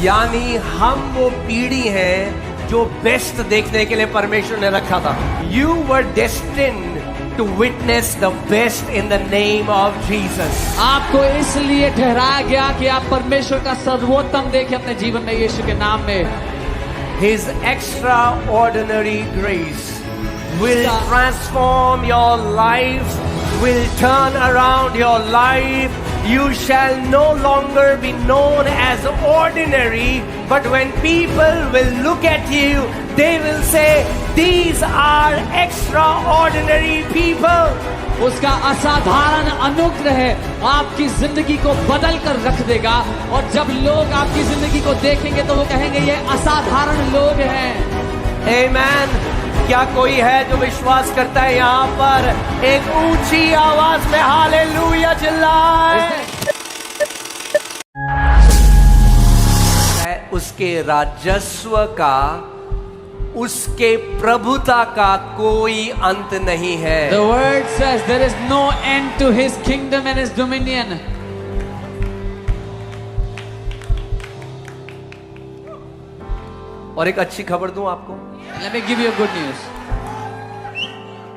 यानी हम वो पीढ़ी है जो बेस्ट देखने के लिए परमेश्वर ने रखा था. You were destined to witness the best in the name of Jesus. आपको इसलिए ठहराया गया कि आप परमेश्वर का सर्वोत्तम देखें अपने जीवन में यीशु के नाम में. His extraordinary grace will transform your life, will turn around your life. You shall no longer be known as ordinary, but when people will look at you, they will say, these are extraordinary people. उसका असाधारण अनुग्रह आपकी जिंदगी को बदल कर रख देगा, और जब लोग आपकी जिंदगी को देखेंगे तो वो कहेंगे ये असाधारण लोग हैं. Amen. क्या कोई है जो विश्वास करता है यहाँ पर एक ऊंची आवाज में हालेलुया चिल्लाए. उसके राजस्व का, उसके प्रभुता का कोई अंत नहीं है. The word says there is no end to his kingdom and his dominion. और एक अच्छी खबर दूं आपको. Let me give you a good news.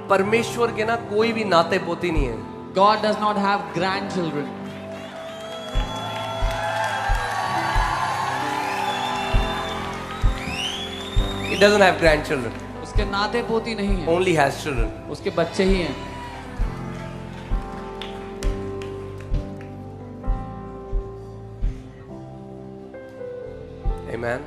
परमेश्वर के ना कोई भी नाते पोती नहीं है. God does not have grandchildren. He doesn't have grandchildren. उसके नाते पोती नहीं है. Only has children. उसके बच्चे ही हैं. Amen.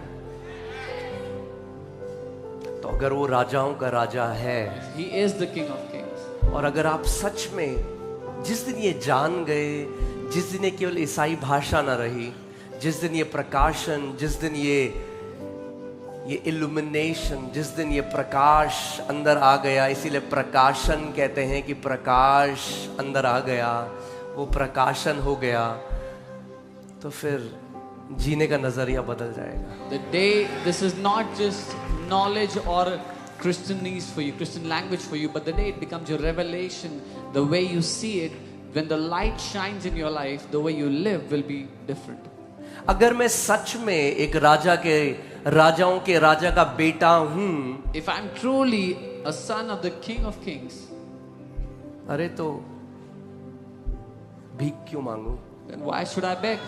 तो अगर वो राजाओं का राजा है, He is the King of Kings. और अगर आप सच में जिस दिन ये जान गए, जिस दिन ये केवल ईसाई भाषा ना रही, जिस दिन ये प्रकाशन, जिस दिन ये इल्यूमिनेशन, जिस दिन ये प्रकाश अंदर आ गया, इसीलिए प्रकाशन कहते हैं कि प्रकाश अंदर आ गया, वो प्रकाशन हो गया, तो फिर जीने का नजरिया बदल जाएगा. The day, this is not just knowledge or Christianese for you, Christian language for you, but the day it becomes your revelation, the way you see it, when the light shines in your life, the way you live will be different. अगर मैं सच में एक राजाओं के राजा का बेटा हूं, If I'm truly a son of the King of Kings, अरे तो भीख क्यों मांगू? then why should I beg?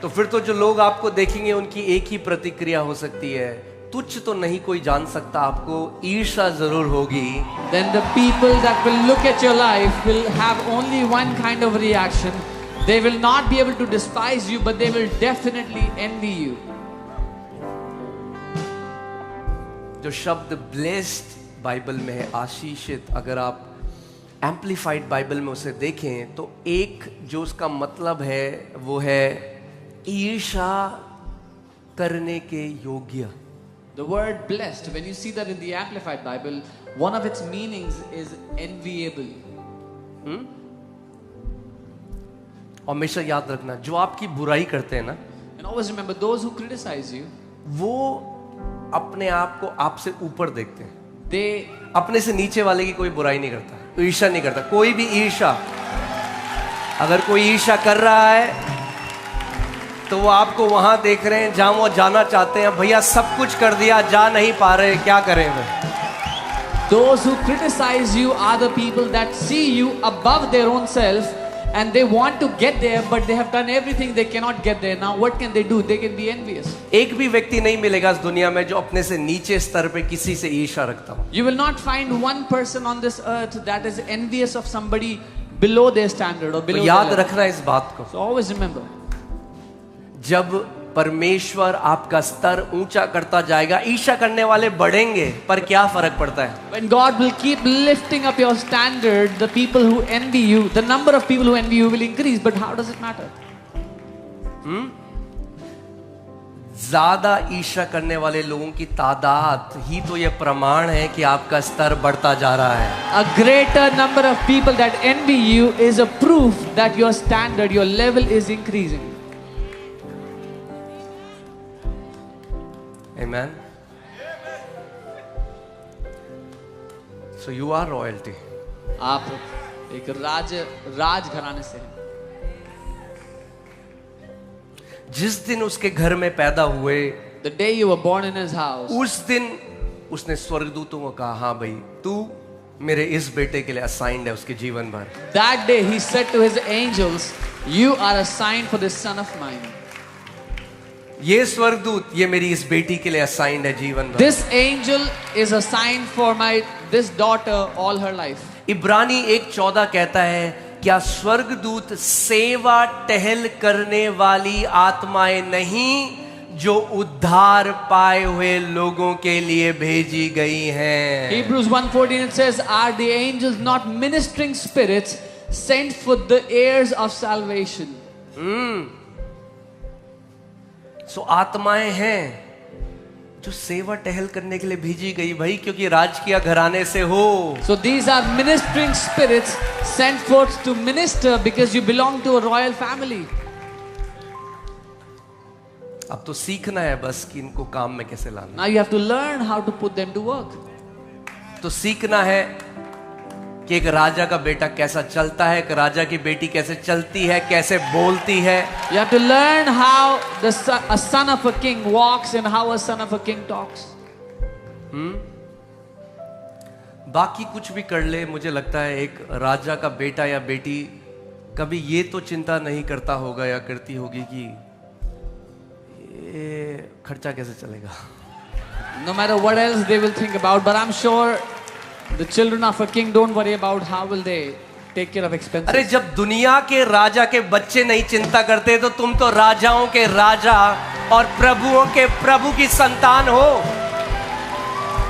तो फिर तो जो लोग आपको देखेंगे उनकी एक ही प्रतिक्रिया हो सकती है, तुच्छ तो नहीं कोई जान सकता, आपको ईर्ष्या जरूर होगी. Then the people that will look at your life will have only one kind of reaction. They will not be able to despise you, but they will definitely envy you. जो शब्द ब्लेस्ड बाइबल में है, आशीषित, अगर आप amplified Bible में उसे देखें तो एक जो उसका मतलब है वो है ईर्ष्या करने के योग्य. The word blessed, when you see that in the Amplified Bible, one of its meanings is enviable. और हमेशा याद रखना, जो आपकी बुराई करते हैं ना, And always remember, those who criticize you, वो अपने आप को आपसे ऊपर देखते हैं. they अपने से नीचे वाले की कोई बुराई नहीं करता, ईर्ष्या नहीं करता. कोई भी ईर्ष्या, अगर कोई ईर्ष्या कर रहा है तो वो आपको वहां देख रहे हैं जहां वो जाना चाहते हैं. भैया सब कुछ कर दिया, जा नहीं पा रहे, क्या करें वे? those who criticize you are the people that see you above their own self, and they want to get there, but they have done everything, they cannot get there. Now what can they do? They can be envious. एक भी व्यक्ति नहीं मिलेगा इस दुनिया में जो अपने से नीचे स्तर पे किसी से ईर्ष्या रखता हो. You will not find one person on this earth that is envious of somebody below their standard or below तो their याद level. रखना इस बात को. So always remember, जब परमेश्वर आपका स्तर ऊंचा करता जाएगा, ईर्ष्या करने वाले बढ़ेंगे, पर क्या फर्क पड़ता है? when God will keep lifting up your standard, the people who envy you, the number of people who envy you will increase, but how does it matter? ज्यादा ईर्ष्या करने वाले लोगों की तादाद ही तो ये प्रमाण है कि आपका स्तर बढ़ता जा रहा है. A greater number of people that envy you is a proof that your standard, your level is increasing. Amen. So you are royalty. आप एक राज घराने से है। जिस दिन उसके घर में पैदा हुए, The day you were born in his house, उस दिन उसने स्वर्गदूतों को कहा, हाँ भाई तू मेरे इस बेटे के लिए असाइंड है उसके जीवन भर। that day he said to his angels, you are assigned for this son of mine. ये स्वर्गदूत ये मेरी इस बेटी के लिए असाइंड है जीवन भर। This angel is assigned for this daughter all her life. इब्रानी 1:14 कहता है, क्या स्वर्गदूत सेवा टहल करने वाली आत्माएं नहीं जो उद्धार पाए हुए लोगों के लिए भेजी गई हैं? Hebrews 1:14 it says, are the angels not ministering spirits sent for the heirs of salvation? सो आत्माएं हैं जो सेवा टहल करने के लिए भेजी गई भाई, क्योंकि राजकीय घराने से हो। So these are ministering spirits sent forth to minister because you belong to a royal family. अब तो सीखना है बस कि इनको काम में कैसे लाना। Now you have to learn how to put them to work. तो सीखना है कि एक राजा का बेटा कैसा चलता है, एक राजा की बेटी कैसे चलती है, कैसे बोलती है। You have to learn how a son of a king walks and how a son of a king talks. बाकी कुछ भी कर ले, मुझे लगता है एक राजा का बेटा या बेटी कभी ये तो चिंता नहीं करता होगा या करती होगी कि ये खर्चा कैसे चलेगा। No matter what else they will think about, but I'm sure the children of a king don't worry about how will they take care of expenses. अरे जब दुनिया के राजा के बच्चे नहीं चिंता करते तो तुम तो राजाओं के राजा और प्रभुओं के प्रभु की संतान हो।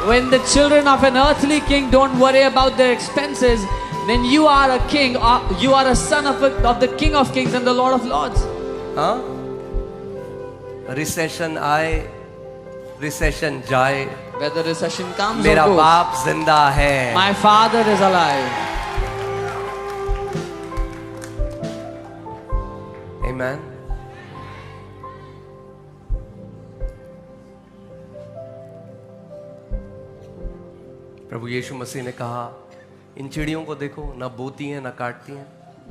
When the children of an earthly king don't worry about their expenses, then you are a king, you are a son of the King of Kings and the Lord of Lords. हाँ? Recession आए, recession जाए, Whether recession comes or मेरा goes, बाप जिंदा है। my father is alive. Amen. प्रभु यीशु मसीह ने कहा, इन चिड़ियों को देखो, ना बोती हैं ना काटती हैं,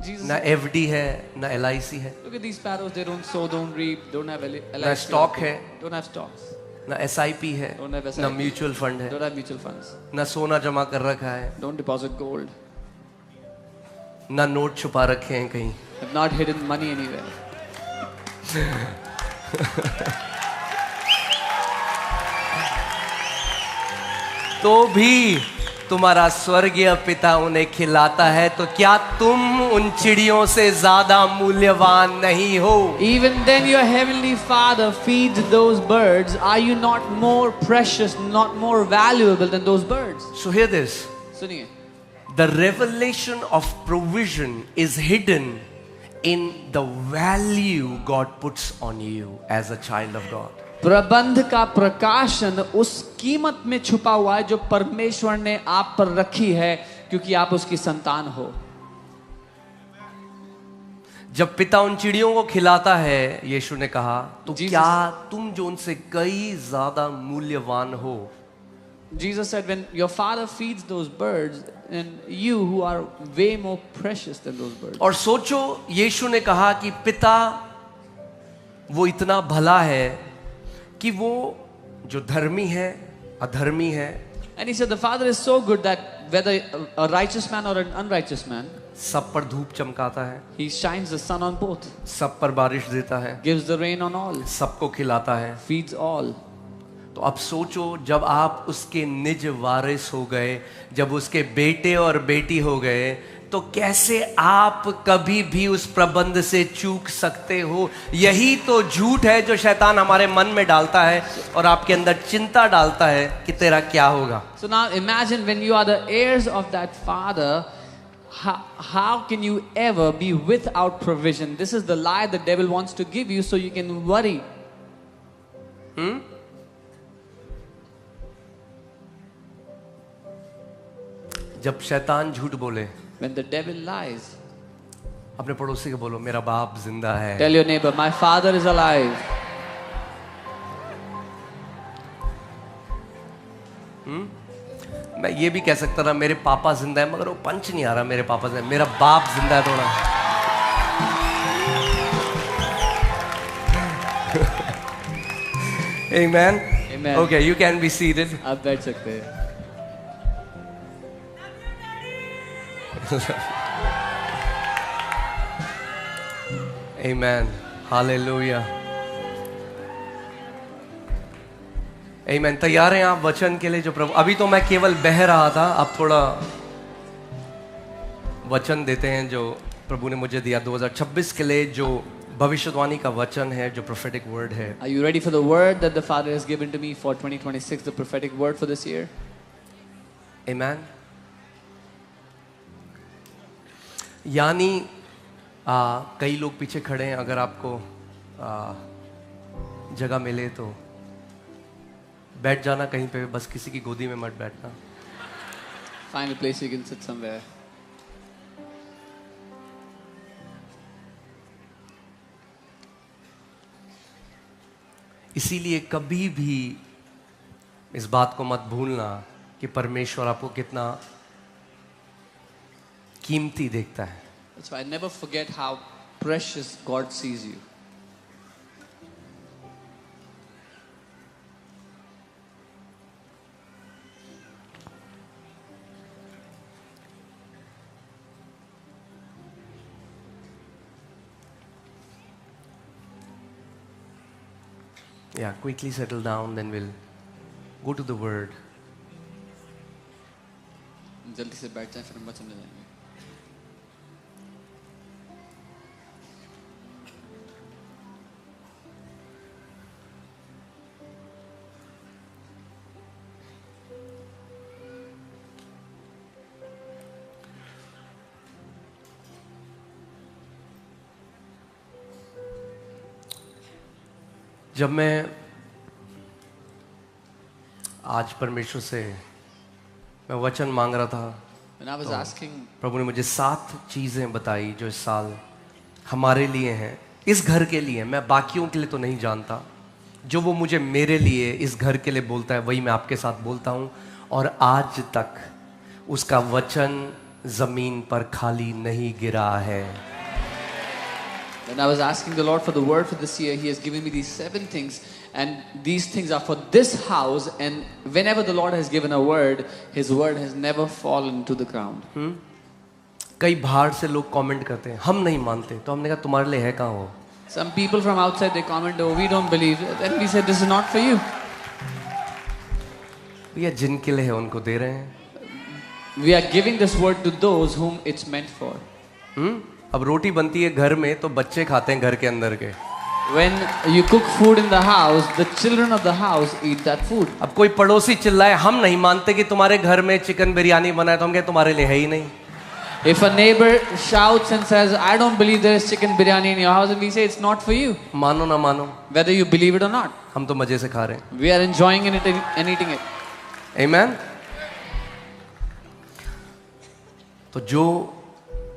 Jesus ना एफडी है ना एलआईसी है, Look at these sparrows, they don't sow, don't reap, don't have ना स्टॉक है, don't have stocks, ना एसआईपी है, Don't have SIP. ना म्यूचुअल फंड है, don't have mutual funds, ना सोना जमा कर रखा है, don't deposit gold, ना नोट छुपा रखे हैं कहीं। have not hidden money anywhere. तो भी तुम्हारा स्वर्गीय पिता उन्हें खिलाता है, तो क्या तुम उन चिड़ियों से ज्यादा मूल्यवान नहीं हो? Even then your heavenly father feeds those birds. Are you not more precious, not more valuable than those birds? So hear this. Suniye. The revelation of provision is hidden in the value God puts on you as a child of God. प्रबंध का प्रकाशन उस कीमत में छुपा हुआ है जो परमेश्वर ने आप पर रखी है, क्योंकि आप उसकी संतान हो। जब पिता उन चिड़ियों को खिलाता है, यीशु ने कहा, तो Jesus- क्या तुम जो उनसे कई ज्यादा मूल्यवान हो? Jesus said, when your father feeds those birds, and you who are way more precious than those birds. और सोचो, यीशु ने कहा कि पिता वो इतना भला है कि वो जो धर्मी है अधर्मी है, And he said, the father is so good that whether a righteous man or an unrighteous man, सब पर धूप चमकाता है, he shines the sun on both, सब पर बारिश देता है, gives the rain on all, सबको खिलाता है। feeds all. तो अब सोचो, जब आप उसके निज वारिस हो गए, जब उसके बेटे और बेटी हो गए, तो कैसे आप कभी भी उस प्रबंध से चूक सकते हो? यही तो झूठ है जो शैतान हमारे मन में डालता है और आपके अंदर चिंता डालता है कि तेरा क्या होगा। So now imagine when you are the heirs of that father, how can you ever be without provision? This is the lie the devil wants to give you so you can worry. जब शैतान झूठ बोले, When the devil lies, अपने पड़ोसी को बोलो, मेरा बाप जिंदा है। tell your neighbor, my father is alive. मैं ये भी कह सकता था मेरे पापा जिंदा है, मगर वो पंच नहीं आ रहा मेरे पापा से, मेरा बाप जिंदा है थोड़ा। Amen. Amen. Okay, you can be seated. आप बैठ सकते हैं। Amen. Hallelujah. Amen. तैयार हैं आप वचन के लिए जो प्रभु, अभी तो मैं केवल बह रहा था, अब थोड़ा वचन देते हैं जो प्रभु ने मुझे दिया 2026 के लिए, जो भविष्यवाणी का वचन है, जो prophetic word है। Are you ready for the word that the Father has given to me for 2026, the prophetic word for this year? Amen. यानी कई लोग पीछे खड़े हैं, अगर आपको जगह मिले तो बैठ जाना कहीं पे, बस किसी की गोदी में मत बैठना। Find a place you can sit somewhere. इसीलिए कभी भी इस बात को मत भूलना कि परमेश्वर आपको कितना कीमती देखता है। That's why never forget how precious God sees you. Yeah, quickly settle down, then we'll go to the word. जल्दी से बैठ जाएं, फिर हम वचन ले जाएंगे। जब मैं आज परमेश्वर से मैं वचन मांग रहा था, When I was asking, प्रभु ने मुझे 7 चीजें बताई जो इस साल हमारे लिए हैं, इस घर के लिए। मैं बाकियों के लिए तो नहीं जानता, जो वो मुझे मेरे लिए इस घर के लिए बोलता है वही मैं आपके साथ बोलता हूँ। और आज तक उसका वचन जमीन पर खाली नहीं गिरा है। when I was asking the Lord for the word for this year, He has given me these 7 things, and these things are for this house. And whenever the Lord has given a word, His word has never fallen to the ground. कई बाहर से लोग comment करते हैं हम नहीं मानते, तो हमने कहा तुम्हारे लिए है कहाँ हो। Some people from outside, they comment, "Oh, we don't believe." Then we said, "This is not for you." भैया जिनके लिए है उनको दे रहे हैं। We are giving this word to those whom it's meant for. अब रोटी बनती है घर में तो बच्चे खाते हैं घर के अंदर के। When you cook food in the house, the children of the house eat that food. अब कोई पड़ोसी चिल्लाए हम नहीं मानते कि तुम्हारे घर में चिकन बिरयानी बना है, तो हम कहें तुम्हारे लिए है ही नहीं। If a neighbor shouts and says, "I don't believe there is chicken biryani in your house," and we say it's not for you, मानो ना मानो, whether you believe it or not, हम तो मजे से खा रहे हैं। we are enjoying it and eating it. Amen? तो जो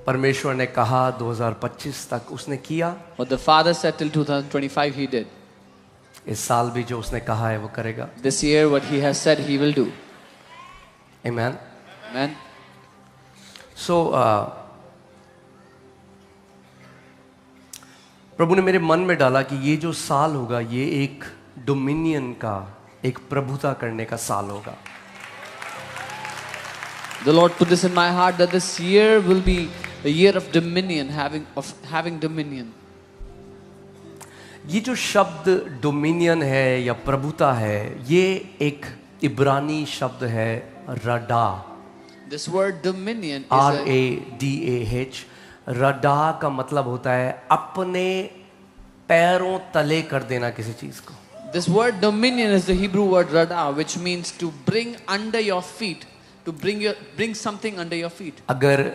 परमेश्वर ने कहा 2025 तक उसने किया। What the Father said till 2025, He did. इस साल भी जो उसने कहा है वो करेगा। This year, what He has said, He will do. Amen? Amen. So, प्रभु ने मेरे मन में डाला कि ये जो साल होगा ये एक डोमिनियन का, एक प्रभुता करने का साल होगा। The Lord put this in my heart that this year will be a year of dominion, having dominion. ये जो शब्द डोमिनियन है या प्रभुता है, ये एक इब्रानी शब्द है रडा। This word dominion is RADAH। रडा का मतलब होता है अपने पैरों तले कर देना किसी चीज को। This word dominion is the Hebrew word rada, which means to bring under your feet, to bring something under your feet. अगर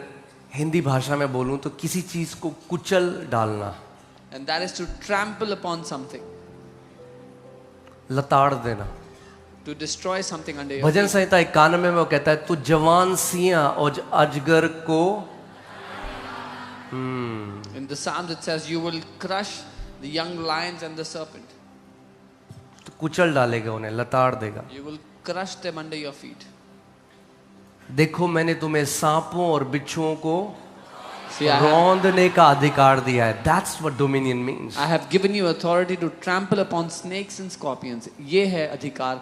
हिंदी भाषा में बोलूं तो किसी चीज को कुचल डालना, And that is to trample upon something, लताड़ देना। to destroy something under your bhajan feet. संहिता 91 में वो कहता है तू जवान सियां और अजगर को In the Psalms it says, "You will crush the young lions and the serpent." तो कुचल डालेगा, उन्हें लताड़ देगा। You will crush them under your feet. देखो मैंने तुम्हें सांपों और बिच्छुओं को See, I have, रौंदने का अधिकार दिया है. That's what dominion means. I have given you authority to trample upon snakes and scorpions. ये है अधिकार,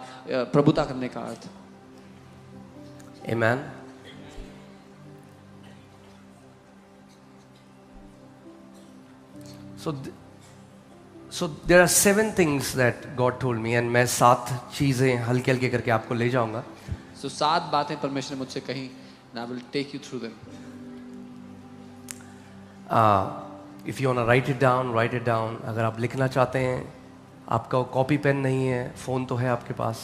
प्रभुता करने का अर्थ. Amen. So there are 7 things that God told me, and मैं 7 चीजें हल्के हल्के करके आपको ले जाऊंगा. So 7 बातें परमेश्वर ने मुझसे कही, and I will take you through them. If you wanna write it down, write it down. अगर आप लिखना चाहते हैं, आपका कॉपी पेन नहीं है, फोन तो है आपके पास,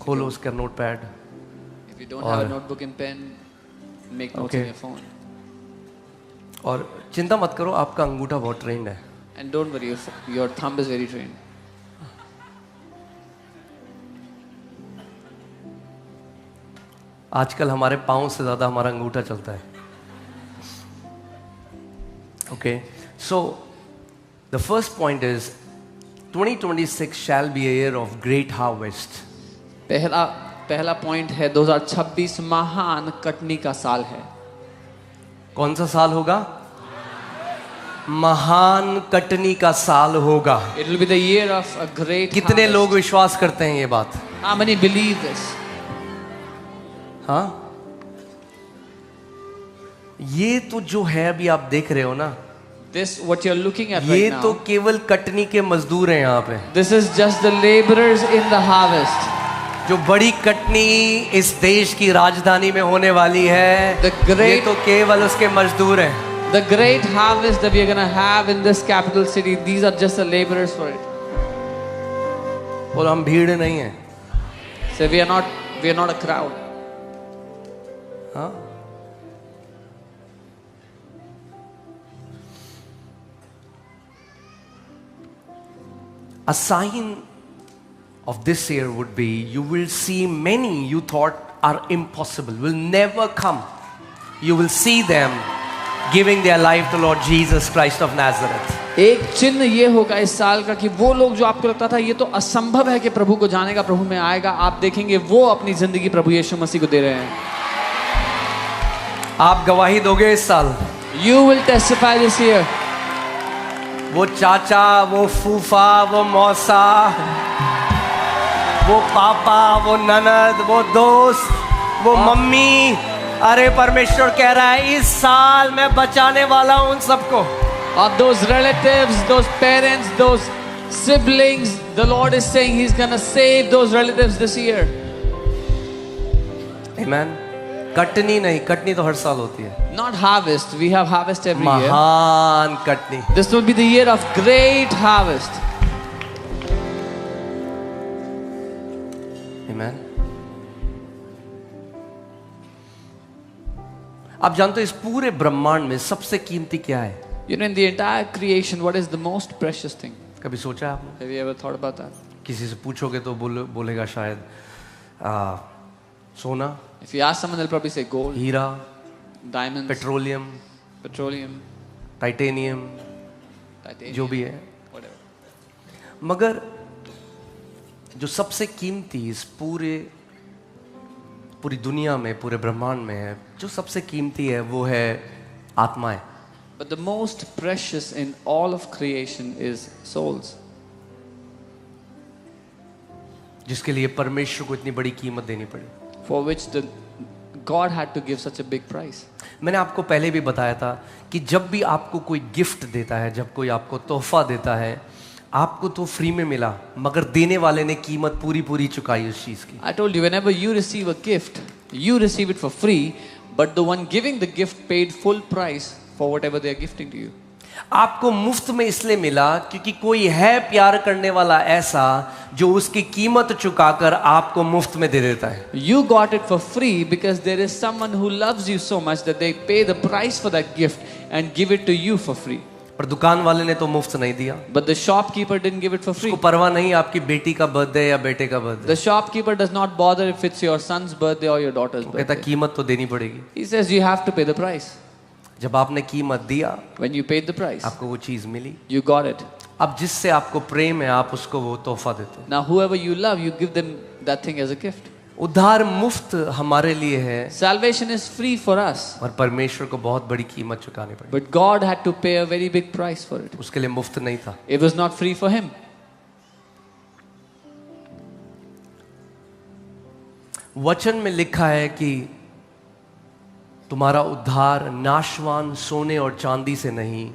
खोलो उसका notepad. If you don't have a notebook and pen, make notes on your phone. और चिंता मत करो, आपका अंगूठा बहुत ट्रेंड है. And don't worry, your thumb is very trained. आजकल हमारे पाँव से ज्यादा हमारा अंगूठा चलता है. Okay, so the first point is 2026 shall be a year of great harvest. पहला पॉइंट है 2026 महान कटनी का साल है. कौन सा साल होगा? महान कटनी का साल होगा. It will be the year of a great कितने harvest. लोग विश्वास करते हैं ये बात? How many believe this? हाँ, ये तो जो है अभी आप देख रहे हो ना, This what you're looking at ये right तो now. केवल कटनी के मजदूर हैं यहाँ पे. This is just the laborers in the harvest. जो बड़ी कटनी इस देश की राजधानी में होने वाली है, The great- ये तो केवल उसके मजदूर हैं. The great harvest that we are going to have in this capital city, these are just the laborers for it. और हम भीड़ नहीं है. So we are not a crowd. हाँ, a sign of this year would be you will see many you thought are impossible will never come. You will see them giving their life to Lord Jesus Christ of Nazareth. एक चिन्ह ये होगा इस साल का कि वो लोग जो आपको लगता था ये तो असंभव है कि प्रभु को जानेगा, प्रभु में आएगा, आप देखेंगे वो अपनी जिंदगी प्रभु यीशु मसीह को दे रहे हैं. आप गवाही दोगे इस साल. You will testify this year. वो चाचा, वो फूफा, वो मौसा, वो पापा, वो ननद, वो दोस्त, वो मम्मी, अरे परमेश्वर कह रहा है इस साल मैं बचाने वाला हूं उन सबको. Of those relatives, those parents, those siblings, the Lord is saying He's gonna save those relatives this year. Amen. Katni नहीं, कटनी तो हर साल होती है. Not harvest, we have harvest every year. महान Katni. This will be the year of great harvest. Amen. आप जानते हो इस पूरे ब्रह्मांड में सबसे कीमती क्या है? You know, in the entire creation, what is the most precious thing? कभी सोचा है आपने? Have you ever thought about that? किसी से पूछोगे तो बोलेगा शायद सोना, If you ask someone, they'll probably say gold, Heera, diamonds, petroleum, petroleum, titanium, titanium, जो भी है. whatever. मगर जो सबसे कीमती इस पूरी दुनिया में, पूरे ब्रह्मांड में है, जो सबसे कीमती है वो है आत्माएं. But the most precious in all of creation is souls. जिसके लिए परमेश्वर को इतनी बड़ी कीमत देनी पड़ी. For which God had to give such a big price. मैंने आपको पहले भी बताया था कि जब भी आपको कोई गिफ्ट देता है, जब कोई आपको तोहफा देता है, आपको तो फ्री में मिला, मगर देने वाले ने कीमत पूरी चुकाई उस चीज की. I told you, whenever you receive a gift, you receive it for free, but the one giving the gift paid full price for whatever they are gifting to you. आपको मुफ्त में इसलिए मिला क्योंकि कोई है प्यार करने वाला ऐसा जो उसकी कीमत चुकाकर आपको मुफ्त में दे देता है. You got it for free because there is someone who loves you so much that they pay the price for that gift and give it to you for free. पर दुकान वाले ने तो मुफ्त नहीं दिया. But the shopkeeper didn't give it for free. उसको परवाह नहीं आपकी बेटी का बर्थडे या बेटे का birthday. The shopkeeper does not bother if it's your son's birthday or your daughter's कहता birthday. कीमत तो देनी पड़ेगी. He says you have to pay the price. जब आपने कीमत दिया, When you paid the price, आपको वो चीज मिली. you got it. अब जिससे आपको प्रेम है आप उसको वो तोहफा देते हैं. Now whoever you love, you give them that thing as a gift. उद्धार मुफ्त हमारे लिए है, Salvation is free for us, और परमेश्वर को बहुत बड़ी कीमत चुकानी पड़ी। but God had to pay a very big price for it. उसके लिए मुफ्त नहीं था। It was not free for him. वचन में लिखा है कि तुम्हारा उद्धार नाशवान सोने और चांदी से नहीं,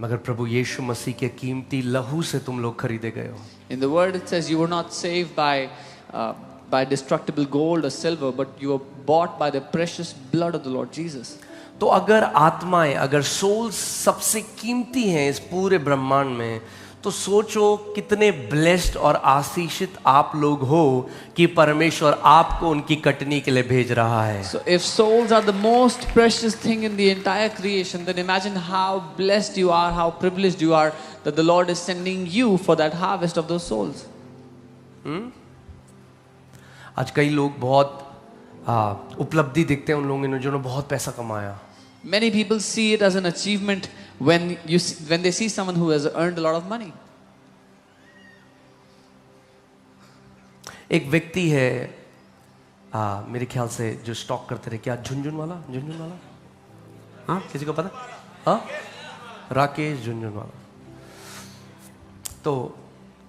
मगर प्रभु यीशु मसीह के कीमती लहू से तुम लोग खरीदे गए हो। In the word it says you were not saved by destructible gold or silver, but you were bought by the precious blood of the Lord Jesus. तो अगर आत्माएं, अगर सोल्स सबसे कीमती हैं इस पूरे ब्रह्मांड में, तो सोचो कितने ब्लेस्ड और आशीषित आप लोग हो कि परमेश्वर आपको उनकी कटनी के लिए भेज रहा है। So if souls are the most precious thing in the entire creation, then imagine how blessed you are, how privileged you are that the Lord is sending you for that harvest of those souls. आज कई लोग बहुत उपलब्धि दिखते हैं उन लोगों ने जिन्होंने बहुत पैसा कमाया। Many people see it as an achievement when they see someone who has earned a lot of money. एक व्यक्ति है मेरे ख्याल से जो स्टॉक करते रहे, क्या झुनझुन वाला, हाँ किसी को पता? हाँ, राकेश झुनझुनवाला। तो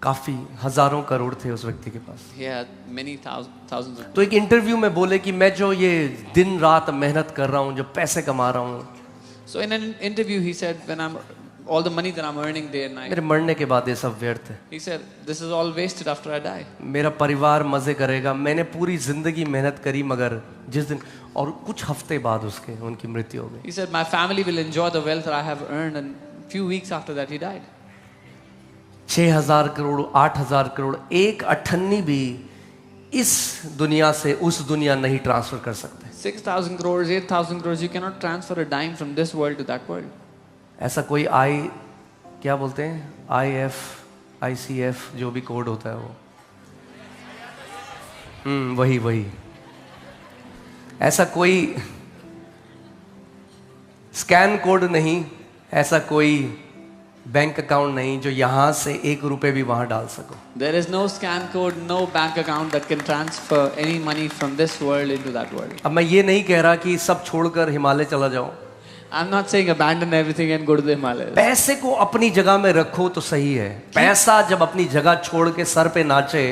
काफी हजारों करोड़ थे उस व्यक्ति के पास। He had many thousands of. तो एक इंटरव्यू में बोले कि मैं जो ये दिन रात मेहनत कर रहा हूँ, जो पैसे कमा रहा हूँ, So in an interview he said, when all the money that I'm earning day and night, मेरे मरने के बाद ये सब व्यर्थ है। he said, this is all wasted after I die. मेरा परिवार मजे करेगा, मैंने पूरी जिंदगी मेहनत करी, मगर जिस दिन, और कुछ हफ्ते बाद उसके उनकी मृत्यु हो गई। He said, my family will enjoy the wealth that I have earned, and few weeks after that he died. 6,000 crore, 8,000 crore, एक अठन्नी भी इस दुनिया से उस दुनिया नहीं ट्रांसफर कर सकते। 6,000 crores, 8,000 crores, you cannot transfer a dime from this world to that world. ऐसा कोई क्या बोलते हैं, ICF जो भी कोड होता है वो, वही ऐसा कोई स्कैन कोड नहीं, ऐसा कोई बैंक अकाउंट नहीं जो यहां से 1 रुपए भी वहां डाल सको। There is no scan code, no bank account that can transfer any money from this world into that world. अब मैं ये नहीं कह रहा कि सब छोड़कर हिमालय चला जाओ। I'm not saying abandon everything and go to the Himalayas. पैसे को अपनी जगह में रखो तो सही है, पैसा जब अपनी जगह छोड़ के सर पे नाचे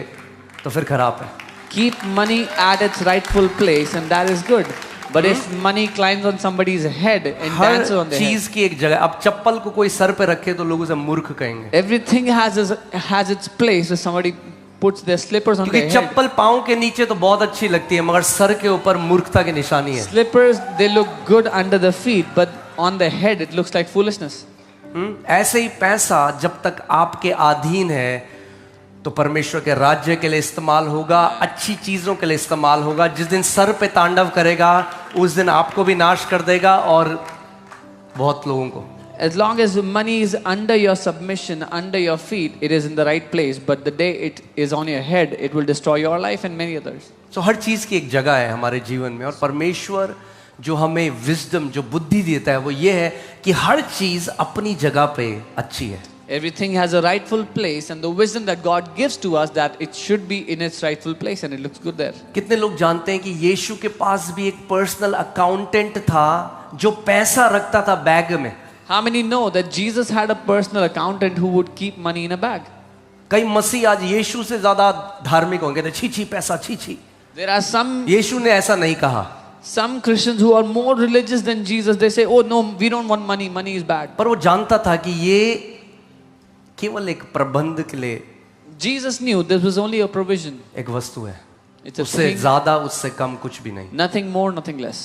तो फिर खराब है। Keep money at its rightful place and that is good. But if money climbs on somebody's head and dances on their head, चीज की एक जगह, अब चप्पल को कोई सर पे रखे तो लोग उसे मूर्ख कहेंगे। everything has its place. If somebody puts their slippers on their क्योंकि head, चप्पल पाँव के नीचे तो बहुत अच्छी लगती है, मगर सर के ऊपर मूर्खता की निशानी है। slippers they look good under the feet, but on the head it looks like foolishness. ऐसे ही पैसा जब तक आपके अधीन है तो परमेश्वर के राज्य के लिए इस्तेमाल होगा, अच्छी चीजों के लिए इस्तेमाल होगा। जिस दिन सर पे तांडव करेगा उस दिन आपको भी नाश कर देगा और बहुत लोगों को। As long as money is under your submission, under your feet, it is in the right place. But the day it is on your head, it will destroy your life and many others. So हर चीज की एक जगह है हमारे जीवन में, और परमेश्वर जो हमें विजडम, जो बुद्धि देता है, वो ये है कि हर चीज अपनी जगह पे अच्छी है। Everything has a rightful place, and the wisdom that God gives to us, that it should be in its rightful place and it looks good there. कितने लोग जानते हैं कि यीशु के पास भी एक पर्सनल अकाउंटेंट था जो पैसा रखता था बैग में? How many know that Jesus had a personal accountant who would keep money in a bag? कई मसीह आज यीशु से ज्यादा धार्मिक होंगे, कहते छी छी पैसा छी छी। There are some यीशु ने ऐसा नहीं कहा। Christians who are more religious than Jesus. They say, oh no, we don't want money, money is bad. पर वो जानता था कि ये केवल एक प्रबंध के लिए Jesus knew this was only a provision. एक वस्तु है, It's a उससे thing, ज्यादा उससे कम कुछ भी नहीं। nothing more, nothing less.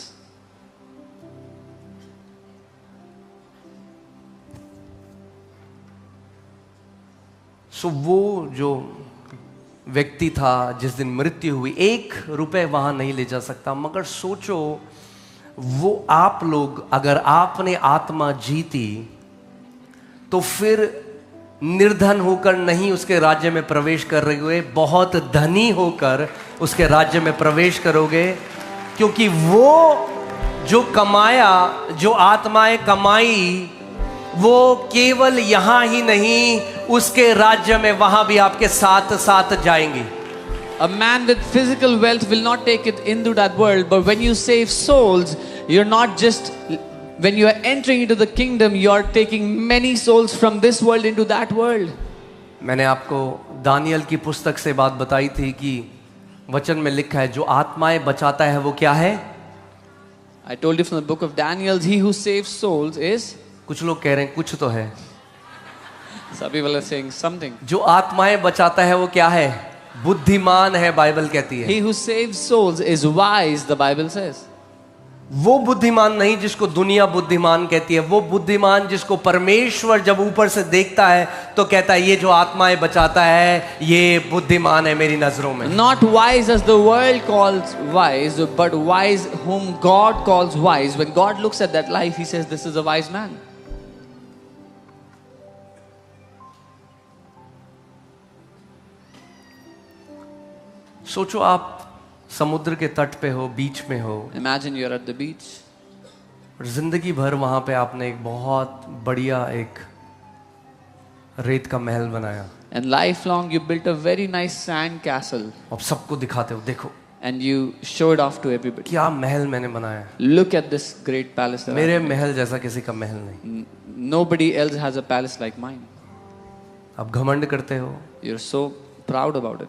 सो वो जो व्यक्ति था जिस दिन मृत्यु हुई, 1 रुपए वहां नहीं ले जा सकता, मगर सोचो वो आप लोग, अगर आपने आत्मा जीती तो फिर निर्धन होकर नहीं उसके राज्य में प्रवेश कर रहे हुए, बहुत धनी होकर उसके राज्य में प्रवेश करोगे। क्योंकि वो जो कमाया, जो आत्माएं कमाई, वो केवल यहां ही नहीं, उसके राज्य में वहां भी आपके साथ साथ जाएंगी। A man with physical wealth will not take it into that world, but when you save souls, you're not just, when you are entering into the kingdom, you are taking many souls from this world into that world. मैंने आपको Daniel की पुस्तक से बात बताई थी कि वचन में लिखा है जो आत्माएं बचाता है वो क्या है? I told you from the book of Daniel, he who saves souls is, कुछ लोग कह रहे हैं कुछ तो है। some people are saying something. जो आत्माएं बचाता है वो क्या है? बुद्धिमान है, बाइबल कहती है। He who saves souls is wise, the Bible says. वो बुद्धिमान नहीं जिसको दुनिया बुद्धिमान कहती है, वो बुद्धिमान जिसको परमेश्वर जब ऊपर से देखता है तो कहता है ये जो आत्माएं बचाता है ये बुद्धिमान है मेरी नजरों में। Not wise as the world calls wise, but wise whom God calls wise. When God looks at that life, he says this is a wise man. सोचो आप समुद्र के तट पे हो, बीच में हो, Imagine you're at the beach. और जिंदगी भर वहां पे आपने एक बहुत बढ़िया एक रेत का महल बनाया, And lifelong you built a very nice sand castle अब सबको दिखाते हो देखो and you show it off to everybody. क्या महल मैंने बनाया है। Look at this great palace that I मेरे made. महल जैसा किसी का महल नहीं। Nobody else has a palace like mine. आप घमंड करते हो, You're so proud about it.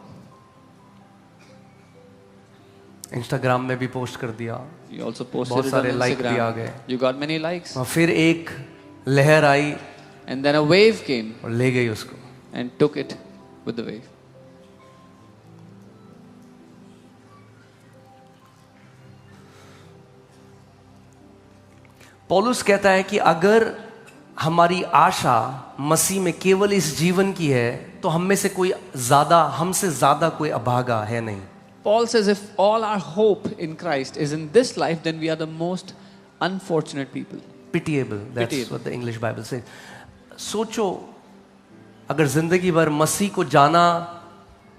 Instagram में भी पोस्ट कर दिया, You also posted बहुत it on सारे लाइक भी आ Instagram. गए, You got many likes. और फिर एक लहर आई And then a wave came और ले गई उसको। and took it with the wave. पौलुस कहता है कि अगर हमारी आशा मसीह में केवल इस जीवन की है तो हम में से कोई ज्यादा, हमसे ज्यादा कोई अभागा है नहीं। Paul says if all our hope in Christ is in this life, then we are the most unfortunate people. Pitiable, that's Pitiable. what the English Bible says. सोचो अगर जिंदगी भर मसीह को जाना,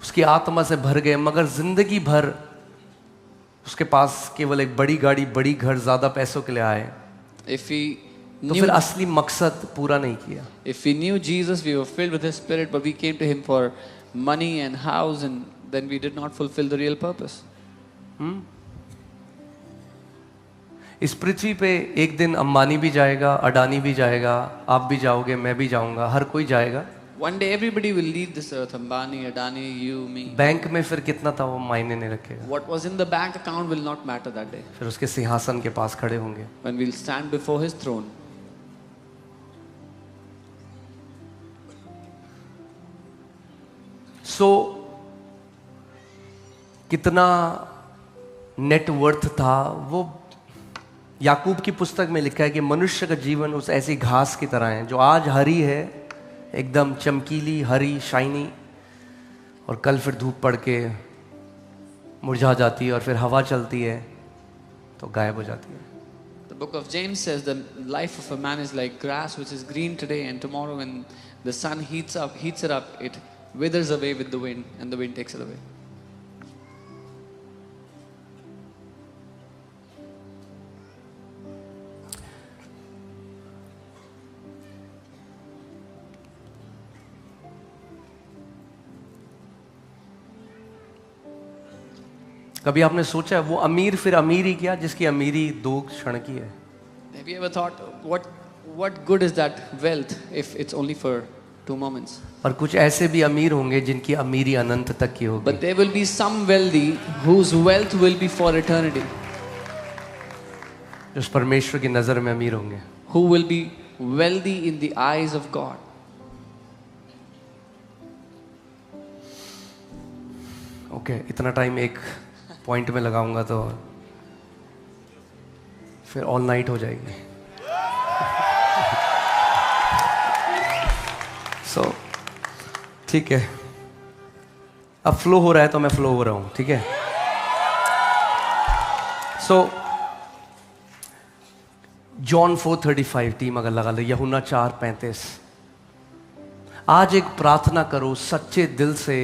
उसकी आत्मा से भर गए, मगर जिंदगी भर उसके पास केवल एक बड़ी गाड़ी, बड़ी घर, ज्यादा पैसों के लिए आए, If we तो knew, फिर असली मकसद पूरा नहीं किया। if we knew Jesus, we were filled with His Spirit, but we came to Him for money and house, and then we did not fulfill the real purpose. इस पृथ्वी पे एक दिन अंबानी भी जाएगा, अडानी भी जाएगा, आप भी जाओगे, मैं भी जाऊंगा, हर कोई जाएगा। One day everybody will leave this earth. Ambani, Adani, you, me. Bank में फिर कितना था वो मायने नहीं रखेगा, What was in the bank account will not matter that day. फिर उसके सिंहासन के पास खड़े होंगे। When we'll stand before His throne. कितना नेटवर्थ था वो, याकूब की पुस्तक में लिखा है कि मनुष्य का जीवन उस ऐसी घास की तरह है जो आज हरी है, एकदम चमकीली हरी शाइनी, और कल फिर धूप पड़ के मुरझा जाती है और फिर हवा चलती है तो गायब हो जाती है। The book of James says the life of a man is like grass which is green today, and tomorrow when the sun heats it up, it withers away with the wind, and the wind takes it away. कभी आपने सोचा है वो अमीर फिर अमीर ही क्या जिसकी अमीरी 2 क्षण की है? Have you ever thought what good is that wealth if it's only for 2 moments? और कुछ ऐसे भी अमीर होंगे जिनकी अमीरी अनंत तक की होगी। But there will be some wealthy whose wealth will be for eternity. जो उस परमेश्वर की नजर में अमीर होंगे, Who will be wealthy in the eyes of God. Okay, इतना टाइम एक पॉइंट में लगाऊंगा तो फिर ऑल नाइट हो जाएगी। सो ठीक है, अब फ्लो हो रहा है तो मैं फ्लो हो रहा हूं, ठीक है। सो जॉन 4:35 टीम अगर लगा ले, यूहन्ना 4:35। आज एक प्रार्थना करो सच्चे दिल से,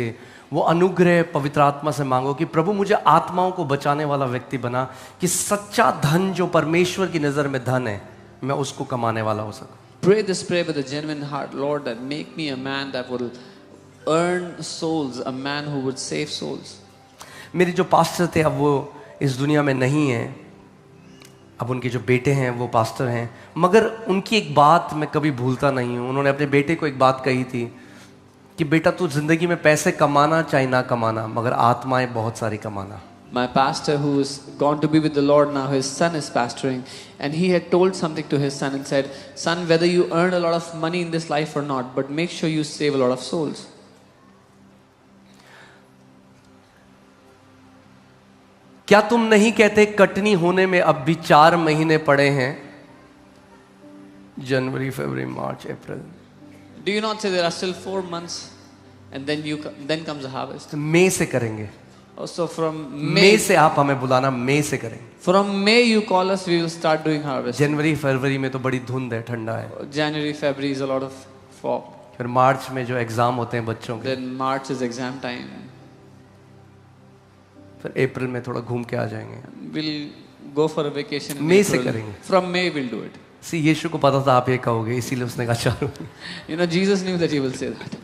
वो अनुग्रह पवित्र आत्मा से मांगो कि प्रभु मुझे आत्माओं को बचाने वाला व्यक्ति बना, कि सच्चा धन जो परमेश्वर की नजर में धन है मैं उसको कमाने वाला हो सकूं। Pray this prayer with a genuine heart. Lord, that make me a man that will earn souls, a man who would save souls. मेरे जो पास्टर थे अब वो इस दुनिया में नहीं हैं, अब उनके जो बेटे हैं वो पास्टर हैं, मगर उनकी एक बात मैं कभी भूलता नहीं हूँ। उन्होंने अपने बेटे को एक बात कही थी कि बेटा तू जिंदगी में पैसे कमाना चाहे ना कमाना, मगर आत्माएं बहुत सारी कमाना। My pastor, who is gone to be with the Lord now, his son is pastoring, and he had told something to his son and said, "Son, whether you earn a lot of money in this life or not, but make sure you save a lot of souls." क्या तुम नहीं कहते कटनी होने में अब भी 4 महीने पड़े हैं? जनवरी, फरवरी, मार्च, अप्रैल। Do you not say there are still 4 months, and then comes the harvest? मई से करेंगे। Also from मई May, से आप हमें बुलाना, मई से करेंगे। from May you call us, we will start doing harvest. जनवरी फरवरी में तो बड़ी धुंध है, ठंडा है। January, February is a lot of fog. फिर मार्च में जो एग्जाम होते हैं बच्चों के, Then March is exam time. फिर अप्रैल में थोड़ा घूम के आ जाएंगे। We'll go for a vacation in May से April. करेंगे। From May we'll do it. सी यीशु को पता था आप ये कहोगे, इसीलिए उसने कहा चलो। You know, Jesus knew that you will say that.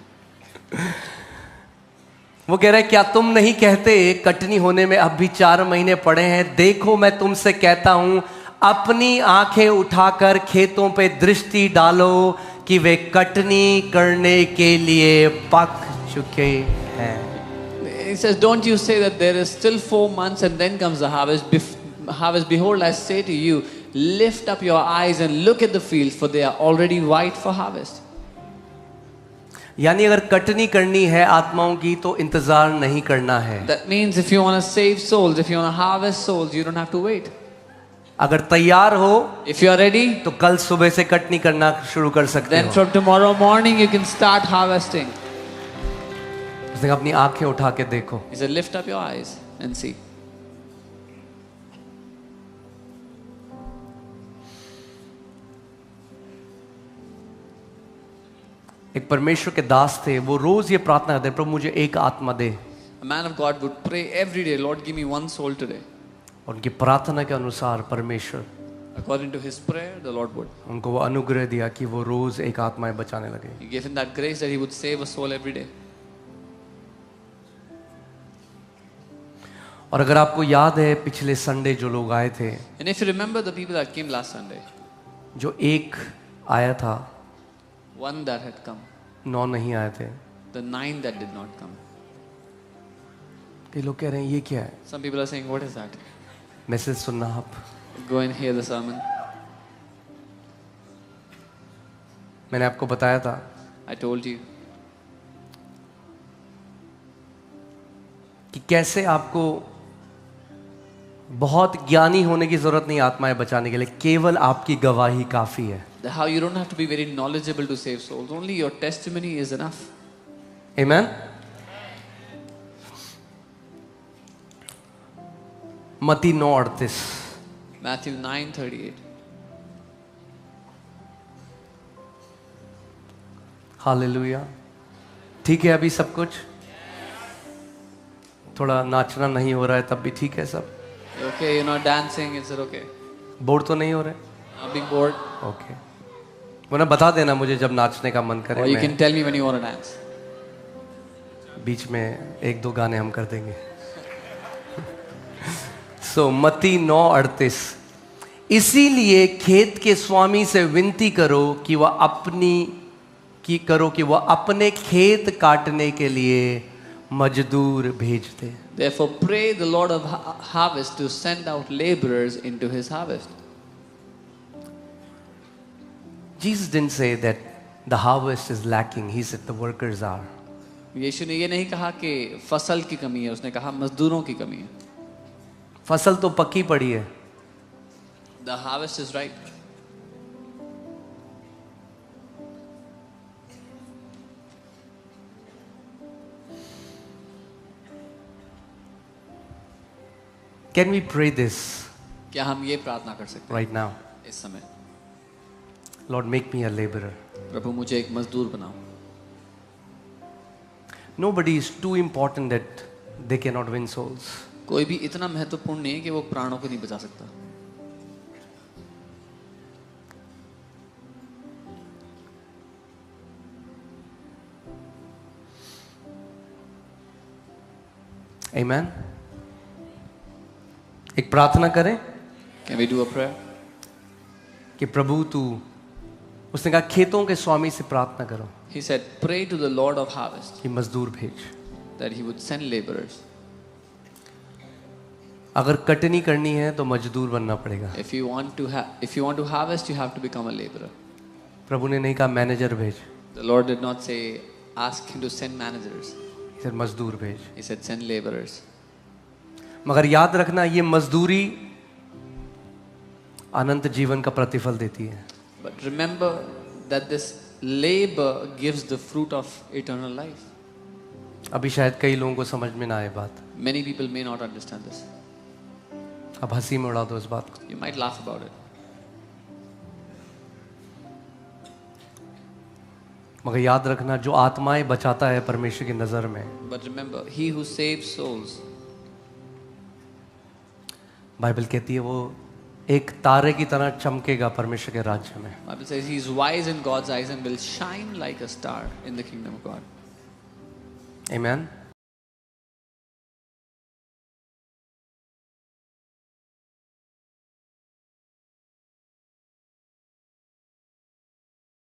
वो कह रहा है क्या तुम नहीं कहते कटनी होने में अब भी 4 महीने पड़े हैं? देखो मैं तुमसे कहता हूं, अपनी आंखें उठाकर खेतों पे दृष्टि डालो कि वे कटनी करने के लिए पक चुके हैं। He says, don't you say that there is still 4 months and then comes the harvest. Harvest, behold, I say to you, lift up your eyes and look at the fields, for they are already white for harvest. यानी अगर कटनी करनी है आत्माओं की तो इंतजार नहीं करना है। That means if you want to save souls, if you want to harvest souls, you don't have to wait. अगर तैयार हो If you are ready, तो कल सुबह से कटनी करना शुरू कर सकते then हो। from tomorrow morning you can start harvesting. उसने कहा, अपनी आंखें उठा के देखो। He said, lift up your eyes and see. एक परमेश्वर के दास थे, वो रोज ये प्रार्थना करते, प्रभु मुझे एक आत्मा दे। A man of God would pray every day, Lord, give me one soul today. और उनकी प्रार्थना के अनुसार परमेश्वर According to his prayer, the Lord would. उनको वो अनुग्रह दिया कि वो रोज एक आत्माएं बचाने लगे। He gave him that grace that he would save a soul every day. और अगर आपको याद है पिछले संडे जो लोग आए थे, And if you remember the people that came last Sunday, जो एक आया था, one that had come, 9 नहीं आए थे। the 9 that did not come. कई लोग कह रहे हैं ये क्या है? Some people are saying, what is that? Message सुनना आप। Go and hear the sermon. मैंने आपको बताया था I told you कि कैसे आपको बहुत ज्ञानी होने की जरूरत नहीं आत्माएं बचाने के लिए, केवल आपकी गवाही काफी है। that how you don't have to be very knowledgeable to save souls. Only your testimony is enough. आमेन। मत्ती 9:38। Matthew 9:38. हालेलुया। ठीक है अभी सब कुछ, थोड़ा नाचना नहीं हो रहा है तब भी ठीक है सब? Okay, you're not dancing, is it okay? Bore तो नहीं हो रहे? Not being bored? ओके। वो ना बता देना मुझे जब नाचने का मन करे, Or you मैं can tell me when you want to dance. बीच में 1-2 गाने हम कर देंगे। सो मत्ती 9:38। इसीलिए खेत के स्वामी से विनती करो कि वह अपने खेत काटने के लिए मजदूर भेज दे। Therefore pray the Lord of harvest to send out laborers into his harvest. Jesus didn't say that the harvest is lacking. He said the workers are. यीशु ने ये नहीं कहा कि फसल की कमी है, उसने कहा मजदूरों की कमी है. फसल तो पक्की पड़ी है। The harvest is ripe. Can we pray this क्या हम ये प्रार्थना कर सकते right now? हैं इस समय? Lord, make me a laborer. प्रभु मुझे एक मजदूर बनाओ. Nobody is too important that they cannot win souls. कोई भी इतना महत्वपूर्ण नहीं है कि वो प्राणों को नहीं बचा सकता. Amen. एक प्रार्थना करें Can we do a prayer? कि प्रभु तू, उसने कहा खेतों के स्वामी से प्रार्थना करो He said, pray to the Lord of harvest कि मजदूर भेज। that he would send laborers. अगर कटनी करनी है तो मजदूर बनना पड़ेगा। If you want to harvest, you have to become a laborer. प्रभु ने नहीं कहा मैनेजर भेज, The Lord did not say, ask him to send managers. इसे मजदूर भेज। He said, send laborers. मगर याद रखना ये मजदूरी अनंत जीवन का प्रतिफल देती है। But remember that this labor gives the fruit of eternal life. अभी शायद कई लोगों को समझ में ना आए बात, Many people may not understand this. अब हंसी में उड़ा दो इस बात को। You might laugh about it. मगर याद रखना जो आत्माएं बचाता है परमेश्वर की नजर में, But remember, he who saves souls, Bible कहती है वो एक तारे की तरह चमकेगा परमेश्वर के राज्य में। Bible says he is wise in God's eyes and will shine like a star in the kingdom of God. आमीन।